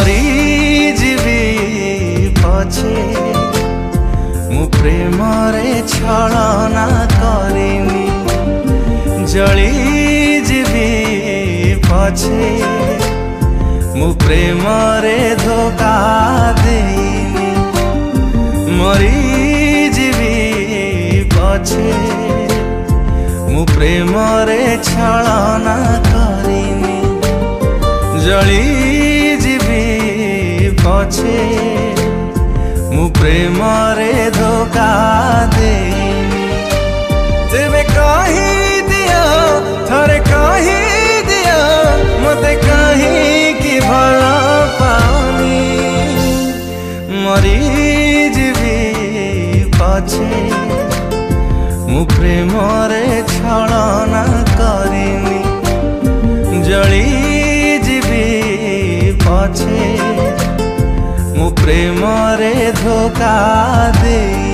मरीजिबी पछे मु प्रेमरे छलना करिनी जलीजिबी पछे मु प्रेमरे धोखा देनी मरीजिबी पछे मु प्रेमरे छलना करिनी जली पछे मु प्रेमरे धोखा देनी तेरे कही दिया थरे कही दिया मते कहीं की भला पानी मरीजिबी पछे मु प्रेमरे छलना करिनी जलीजिबी पछे मु प्रेमरे धोखा देनी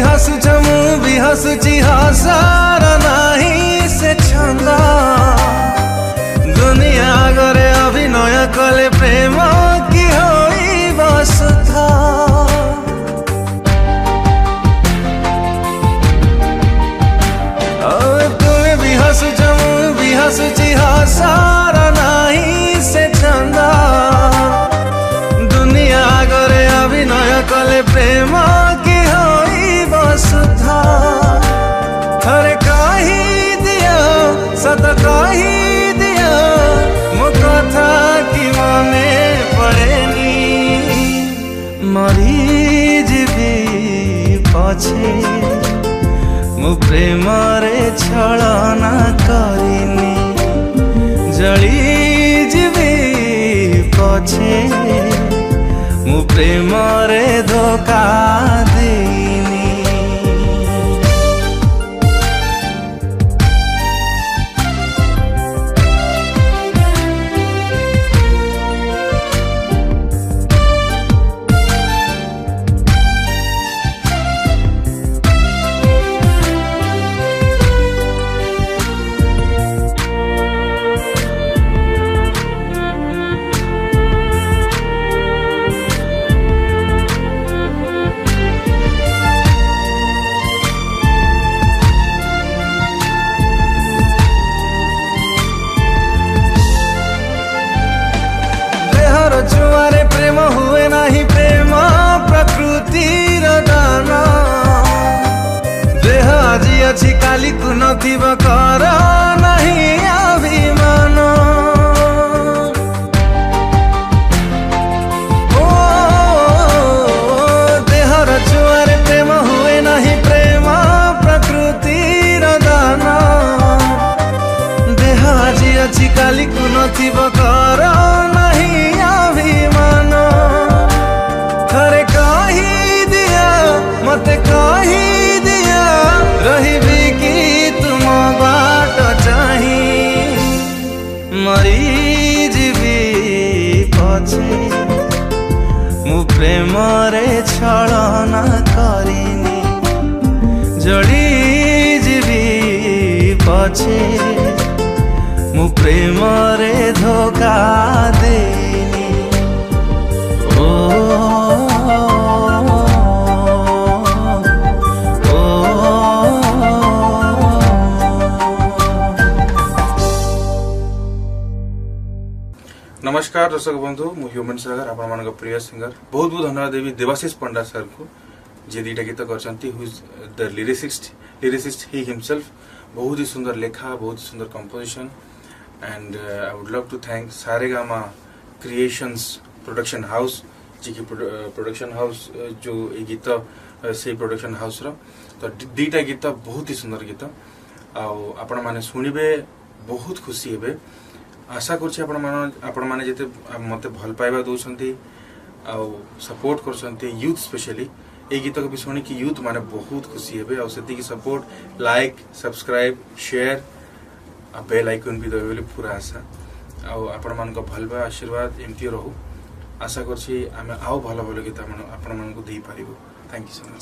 हसुच मु भी हसुची हसार नाही से छंद दुनिया गरे अभिनय कले प्रेम की होई बसुधा तुम भी हसुच मु भी हसुची हसार नाही से छंद दुनिया गरे अभिनय कले प्रेम की सुधा थरे कही दिया सत कही दिया मो कथा की मने पड़ेनी मरीजिबी पछे मु प्रेमरे छलना करिनी जलीजिबी पछे मु प्रेमरे धोखा देनी जुआरे प्रेम हुए नहीं प्रेम प्रकृतिर दान देह आज अच्छी काली को नथिब कर नहीं अभिमान ओ देहर जुआरे प्रेम हुए नहीं प्रेम प्रकृतिर दान देह आज अच्छी काली को नथिब कर नहीं अभिमान थरे कही दिया मते कही दिया रही कि तुम बाट चाही मरीजिबी पछे मु प्रेमरे छलना करिनी जलीजिबी पछे मु प्रेमरे धोखा देनी ओ नमस्कार दर्शक बंधु मु ह्यूमन सागर आपण मान प्रिय सिंगर बहुत बहुत धन्यवाद देवी देवाशीष पंडा सर को जे दीटा गीत करछंती who is the lyricist he himself बहुत ही सुंदर लेखा बहुत ही सुंदर composition and I would love to thank Saregama creations production house ji की प्रोडक्शन हाउस जो ए गीत से प्रोडक्शन हाउस रो तो दीटा गीत बहुत ही सुंदर गीत आपण माने सुनिबे बहुत खुशी हेबे आशा करछि आपण माने जेते मते भल पाइबा दोछंती आ सपोर्ट करछंती यूथ स्पेशली ए गीत को भी सुनी कि यूथ माने बहुत खुशी हेबे आ सेति की सपोर्ट लाइक सब्सक्राइब शेयर आ बेल आइकन भी देबे पूरा आशा आ आपण मान को भल बा आशीर्वाद एमती रहू आशा करछि आमे आओ भल भल गीत आपण मान को देई पारिबो थैंक यू सो मच।